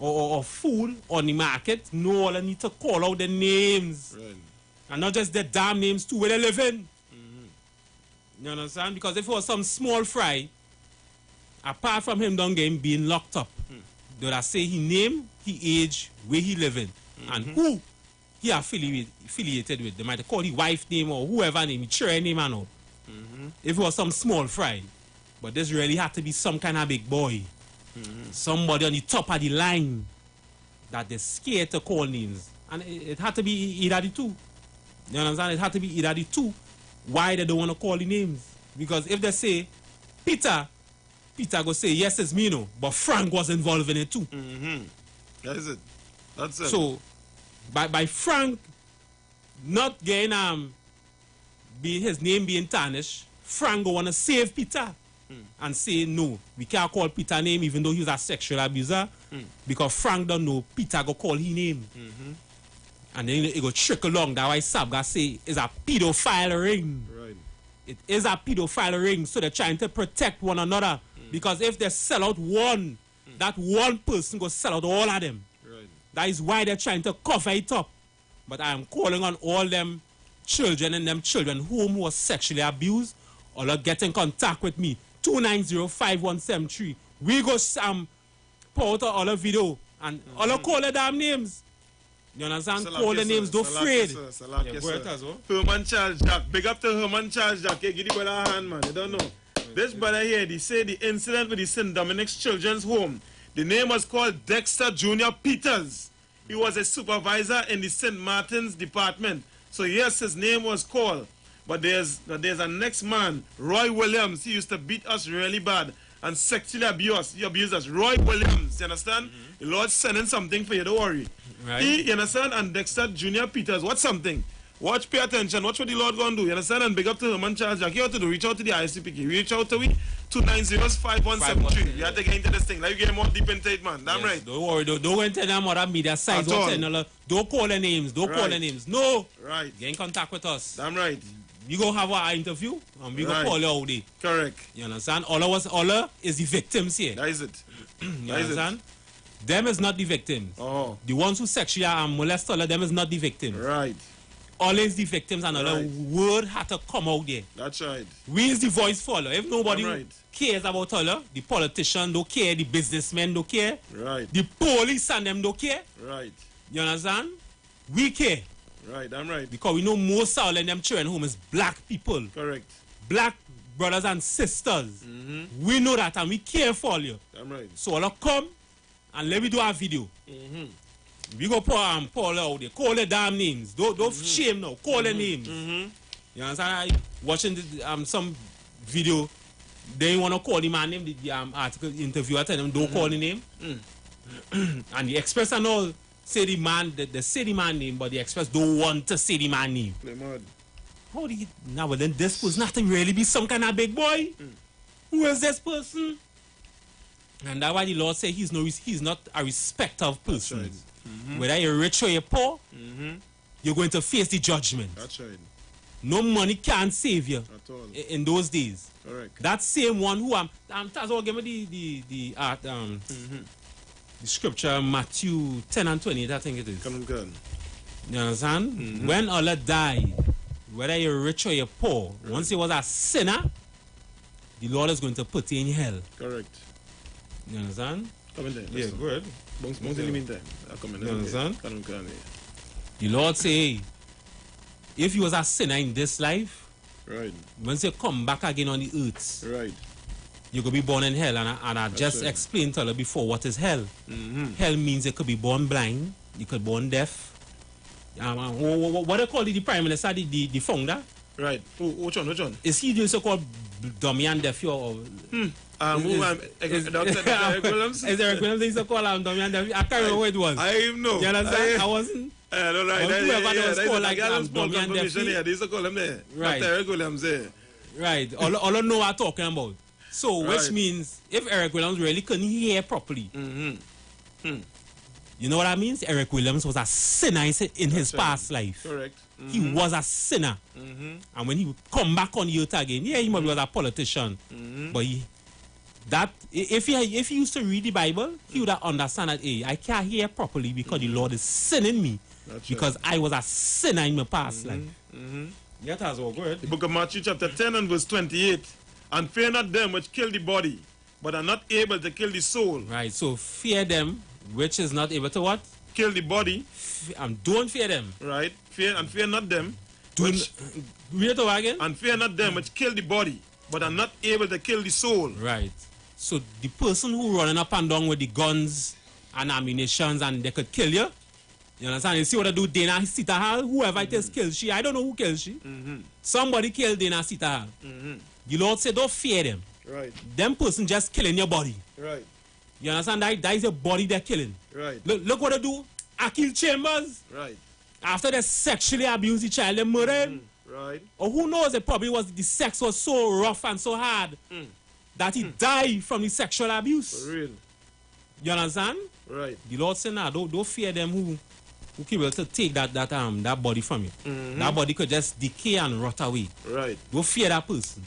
or food on the market. No, I need to call out the names, and not just the damn names too, where they live in. You understand? Because if it was some small fry, apart from him don't get him being locked up, they would say he name, he age, where he living, and who he affiliated with. They might call his wife name or whoever name, children name and all. If it was some small fry. But this really had to be some kind of big boy. Somebody on the top of the line that they're scared to call names. And it had to be either the two. You understand? It had to be either the two. Why they don't want to call the names? Because if they say Peter go say, yes, it's me, no. But Frank was involved in it too. That is it. That's it. So, by Frank not getting his name being tarnished, Frank go want to save Peter and say, no, we can't call Peter name even though he's a sexual abuser, because Frank don't know Peter go call his name. And then it go trickle along. That's why Sabga say it's a pedophile ring. Right. It is a pedophile ring, so they're trying to protect one another. Because if they sell out one, that one person go sell out all of them. Right. That is why they're trying to cover it up. But I am calling on all them children and them children who was sexually abused, or get in contact with me. 290-5173. We go pour out all the video and all call the damn names. You understand? Call the names, don't afraid. Herman Charles Jack. Big up to Herman Charles Jack. Hey, give the brother a hand, man. You don't know. This brother here, they say the incident with the St. Dominic's Children's Home, the name was called Dexter Jr. Peters. He was a supervisor in the St. Martin's department. So yes, his name was called. But there's a next man, Roy Williams. He used to beat us really bad and sexually abuse us. Roy Williams, you understand? The Lord's sending something for you, don't worry. Right. You understand? And Dexter Jr. Peters, what's something? Watch, pay attention. Watch what the Lord going to do. You understand? And big up to him and Charles Jack. You have to do. Reach out to the ICPK. Reach out to we 290-5173. You have to get into this thing. Like you get more deep into it, man. Damn right. Don't worry. Don't go into them other media sites. Don't call their names. Don't call their names. No. Right. Get in contact with us. Damn right. We go have our interview and we go call you out there. Correct. You understand? All is the victims here. That is it. You understand? Them is not the victims. Oh. The ones who sexually molest all of them is not the victims. Right. Always the victims, and another word had to come out there. That's right. We is the voice for her. If nobody cares about her, the politician don't care, the businessmen don't care, the police and them don't care. Right. You understand? We care. Right, I'm right. Because we know most of them children home is black people. Correct. Black brothers and sisters. We know that and we care for you. I'm right. So I'll come and let me do a video. We go pour out there. Call the damn names. Don't shame now. Call the names. You understand? Watching some video, they want to call the man name, the article interview. I tell them don't call the name. And the Express and all say the man, they say the man name, but the Express don't want to say the man name. How do you now? Well, then this person not to really be some kind of big boy. Who is this person? And that's why the Lord say he's not a respecter of persons. Whether you're rich or you're poor, you're going to face the judgment. That's right. No money can save you at all in those days. Correct. That same one who give me the scripture, Matthew 10 and 28, I think it is. Come on. You understand? When Allah died, whether you're rich or you're poor, once you was a sinner, the Lord is going to put you in hell. Correct. You understand? Come in there. Yeah, good. Bounce in the meantime. Come in there. You understand? Come on. The Lord say, if you was a sinner in this life, right, once you come back again on the earth, right, you could be born in hell. And I just explained to you before what is hell. Hell means you could be born blind, you could be born deaf. What they call the Prime Minister, the founder? Right. Which one? Is he just called dummy and deaf? Or is Eric Williams? Is Eric Williams used to call him dummy and deaf? I can't remember what it was. I even know. You understand? I wasn't. No, right. They used to call him there. Right. Eric Williams there. Right. All I know what I'm talking about. So, which means if Eric Williams really couldn't hear properly, you know what that means? Eric Williams was a sinner in his past life. Correct. He was a sinner. And when he come back on the earth again, he might be a politician. But if he used to read the Bible, he would understand that, hey, I can't hear properly because the Lord is sinning me. Because I was a sinner in my past life. Yeah, that's all good. The book of Matthew chapter 10 and verse 28. And fear not them which kill the body, but are not able to kill the soul. Right, so fear them which is not able to what? Kill the body. And don't fear them. Right. Fear not them. Read it over again. And fear not them which kill the body, but are not able to kill the soul. Right. So the person who running up and down with the guns and ammunitions and they could kill you. You understand? You see what I do? Dana Sitahal, whoever it is kills she. I don't know who kills she. Somebody killed Dana Sitahal. The Lord said, don't fear them. Right. Them person just killing your body. Right. You understand? That is your body they're killing. Right. Look what they do. Akil Chambers. Right. After they sexually abuse the child, they murder him. Right. Or who knows? It probably was the sex was so rough and so hard that he died from the sexual abuse. For real. You understand? Right. The Lord said, nah, don't fear them who can able to take that body from you. That body could just decay and rot away. Right. Don't fear that person.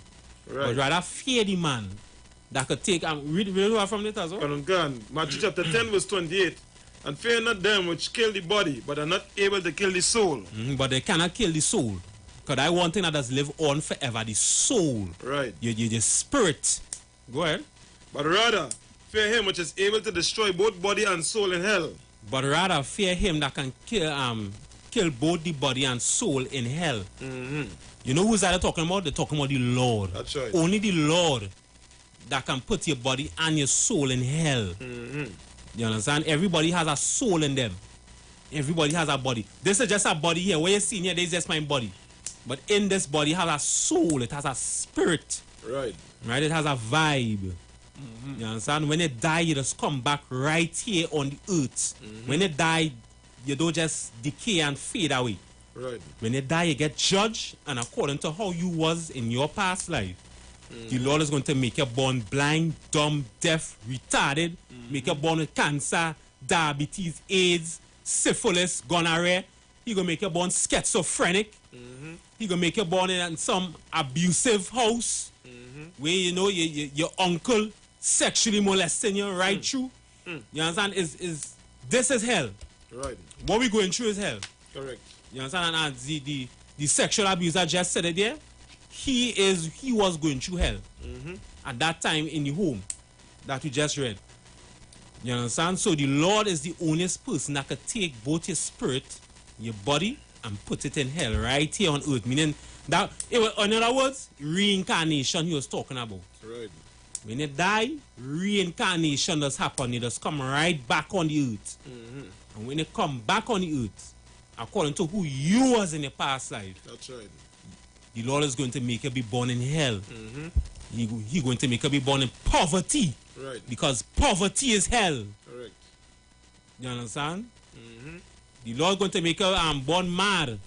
Right. But rather fear the man that could take read from it as well. Matthew chapter 10 verse 28. And fear not them which kill the body, but are not able to kill the soul. But they cannot kill the soul. Because that one thing that does live on forever, the soul. Right. Your spirit. Go ahead. But rather, fear him which is able to destroy both body and soul in hell. But rather, fear him that can kill both the body and soul in hell. You know who's that talking about? They're talking about the Lord. That's right. Only the Lord that can put your body and your soul in hell. You understand? Everybody has a soul in them. Everybody has a body. This is just a body here. What you're seeing here, this is just my body. But in this body, it has a soul. It has a spirit. Right. Right? It has a vibe. You understand? When you die, you just come back right here on the earth. When you die, you don't just decay and fade away. Right. When you die, you get judged, and according to how you was in your past life, the Lord is going to make you born blind, dumb, deaf, retarded, make you born with cancer, diabetes, AIDS, syphilis, gonorrhea. He going to make you born schizophrenic. He going to make you born in some abusive house where, you know, your uncle sexually molesting you right through. You understand? This is hell. Right. What we going through is hell. Correct. You understand? And the sexual abuse I just said it there, he was going through hell at that time in the home that we just read. You understand? So the Lord is the honest person that could take both your spirit, your body, and put it in hell right here on earth. Meaning that, in other words, reincarnation he was talking about. Right. When you die, reincarnation does happen. It does come right back on the earth. And when you come back on the earth, according to who you was in your past life, that's right, the Lord is going to make you be born in hell. He going to make you be born in poverty. Right. Because poverty is hell. Correct. You understand? The Lord going to make you born mad.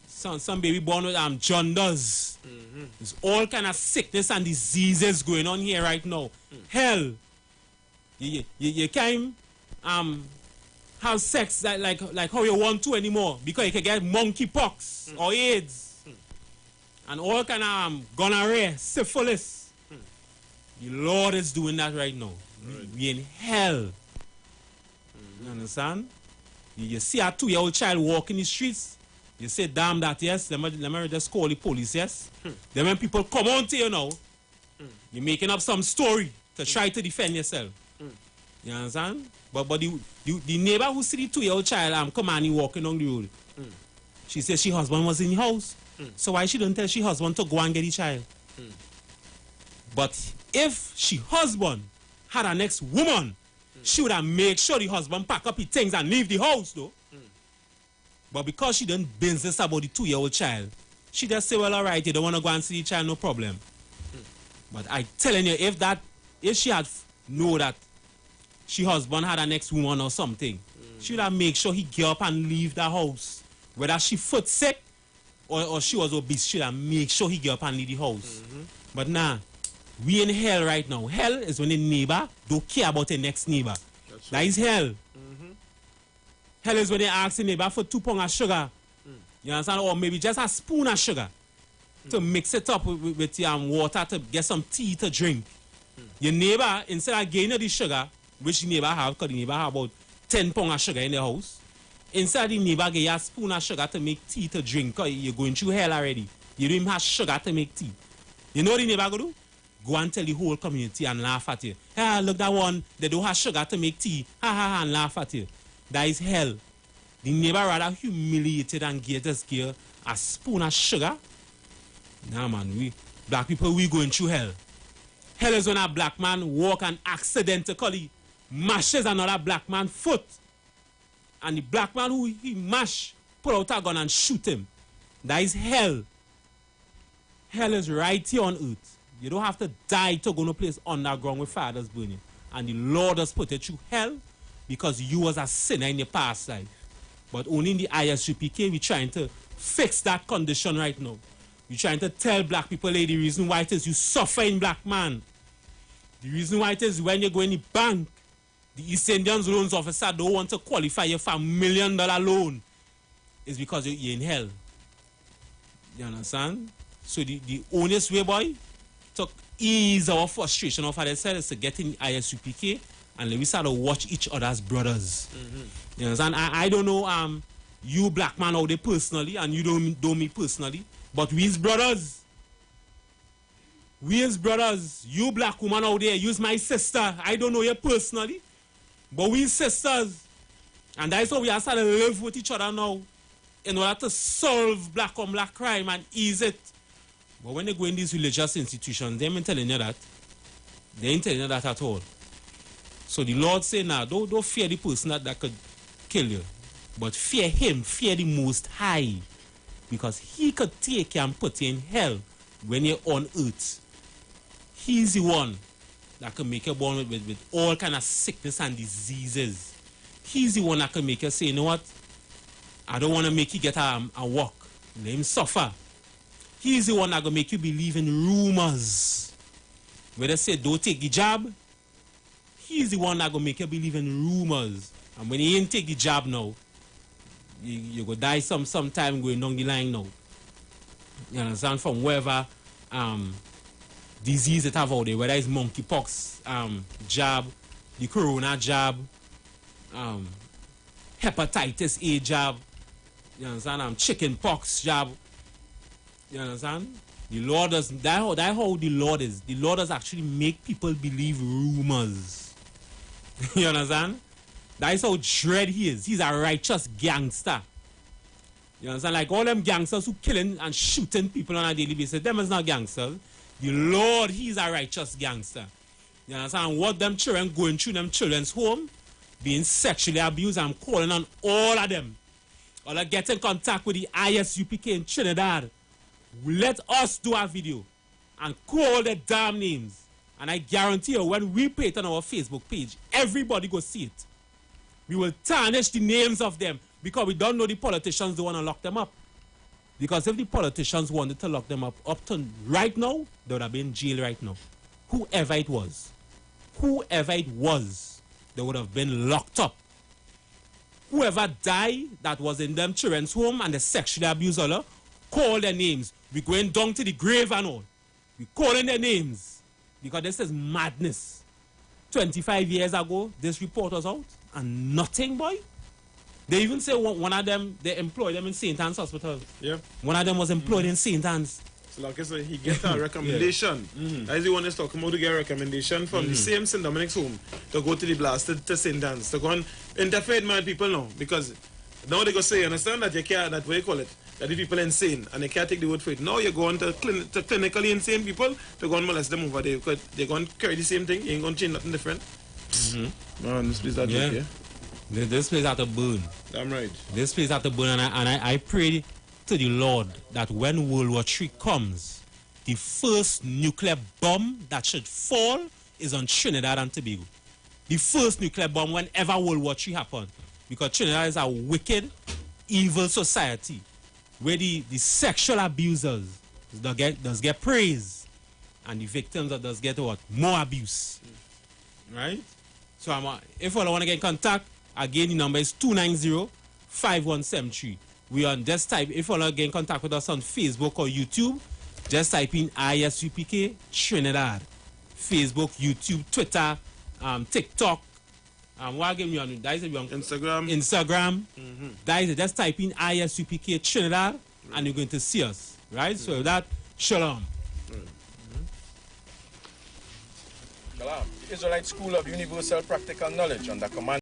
Some baby born with jaundice. There's all kind of sickness and diseases going on here right now. Hell. You can't have sex like how you want to anymore, because you can get monkeypox or AIDS and all kind of gonorrhea, syphilis. The Lord is doing that right now. We in hell. You understand? You see a 2-year-old child walking the streets, you say, damn that, yes, let me just call the police, yes? Then when people come on to you now, you're making up some story to try to defend yourself. You understand? But the neighbor who see the 2-year-old child come and he walking on the road, she says she husband was in the house. So why she don't tell she husband to go and get the child? But if she husband had a next woman, she would have made sure the husband pack up his things and leave the house, though. But because she didn't business about the 2-year-old child, she just say, well, all right, you don't want to go and see the child, no problem. But I telling you, if she had know that she husband had a next woman or something, she would have make sure he get up and leave the house. Whether she foot sick or she was obese, she would have make sure he get up and leave the house. But nah, we in hell right now. Hell is when the neighbor don't care about the next neighbor. That is hell. Hell is when they ask the neighbor for 2 pounds of sugar. You understand? Or maybe just a spoon of sugar to mix it up with water to get some tea to drink. Your neighbor, instead of getting the sugar, which the neighbor have, because the neighbor have about 10 pounds of sugar in the house, instead the neighbor get a spoon of sugar to make tea to drink, because you're going through hell already. You don't even have sugar to make tea. You know what the neighbor go do? Go and tell the whole community and laugh at you. Ah, look, that one, they don't have sugar to make tea. Ha ha ha, and laugh at you. That is hell. The neighbor rather humiliated and give a spoon of sugar. Nah, man, we black people, we going through hell. Hell is when a black man walk and accidentally mashes another black man's foot. And the black man who he mash, pull out a gun and shoot him. That is hell. Hell is right here on earth. You don't have to die to go to a place underground with fathers burning. And the Lord has put you through hell because you was a sinner in your past life. But only in the ISUPK, we're trying to fix that condition right now. We're trying to tell black people, hey, the reason why it is you suffer in black man. The reason why it is when you go in the bank, the East Indians loans officer don't want to qualify you for $1 million loan. Is because you're in hell. You understand? So the honest way, boy, to ease our frustration of our side is to get in ISUPK and we start to watch each other's brothers. You understand? I don't know you black man out there personally, and you don't know me personally, but we is brothers. We is brothers. You black woman out there, you's my sister. I don't know you personally, but we sisters. And that's how we are starting to live with each other now in order to solve black on black crime and ease it. But when they go in these religious institutions, they ain't telling you that. They ain't telling you that at all. So the Lord say, nah, don't fear the person that could kill you. But fear him, fear the Most High. Because he could take you and put you in hell when you're on earth. He's the one that can make you born with all kind of sickness and diseases. He's the one that can make you say, you know what? I don't want to make you get a walk. Let him suffer. He's the one that gonna make you believe in rumors. Where they say don't take the jab, he's the one that gonna make you believe in rumors. And when he ain't take the jab now, you go die sometime going down the line now. You understand? From wherever disease it have out there, whether it's monkeypox jab, the corona jab, hepatitis A jab, you understand? Chicken pox jab. You understand? The Lord does that how the Lord is. The Lord does actually make people believe rumors. You understand? That is how dread he is. He's a righteous gangster. You understand? Like all them gangsters who killing and shooting people on a daily basis, them is not gangsters. The Lord, he's a righteous gangster. You understand? And what them children going through them children's home, being sexually abused, I'm calling on all of them. All of get in contact with the ISUPK in Trinidad. Let us do a video and call the damn names. And I guarantee you, when we put it on our Facebook page, everybody go see it. We will tarnish the names of them because we don't know the politicians don't want to lock them up. Because if the politicians wanted to lock them up to right now, they would have been in jail right now. Whoever it was, they would have been locked up. Whoever died that was in them children's home and the sexually abused all, call their names. We're going down to the grave and all. We're calling their names. Because this is madness. 25 years ago, this report was out and nothing, boy. They even say one of them, they employed them in St. Anne's Hospital. Yeah. One of them was employed in St. Anne's. So like I said, he gets a recommendation. That is the one that's talking about to get a recommendation from the same St. Dominic's home to go to the blasted to St. Anne's. To go and interfere with mad people now. Because now they go say, understand that you can't, that what you call it, that the people are insane and they can't take the word for it. Now you're going to clinically insane people to go and molest them over there because they're going to carry the same thing. You ain't going to change nothing different. Man, this place that joke, yeah? This place has to burn. Damn right. This place has to burn, and I pray to the Lord that when World War III comes, the first nuclear bomb that should fall is on Trinidad and Tobago. The first nuclear bomb whenever World War III happens. Because Trinidad is a wicked, evil society where the sexual abusers does get praise and the victims does get what? More abuse. Right? So if you want to get in contact, again the number is 290-5173. We on just type, if you want to get in contact with us on Facebook or YouTube, just type in ISUPK Trinidad. Facebook, YouTube, Twitter, TikTok. What again we on? That is on Instagram. That is just type in ISUPK Trinidad and you're going to see us. Right? So with that, shalom. Shalom. The Israelite School of Universal Practical Knowledge under command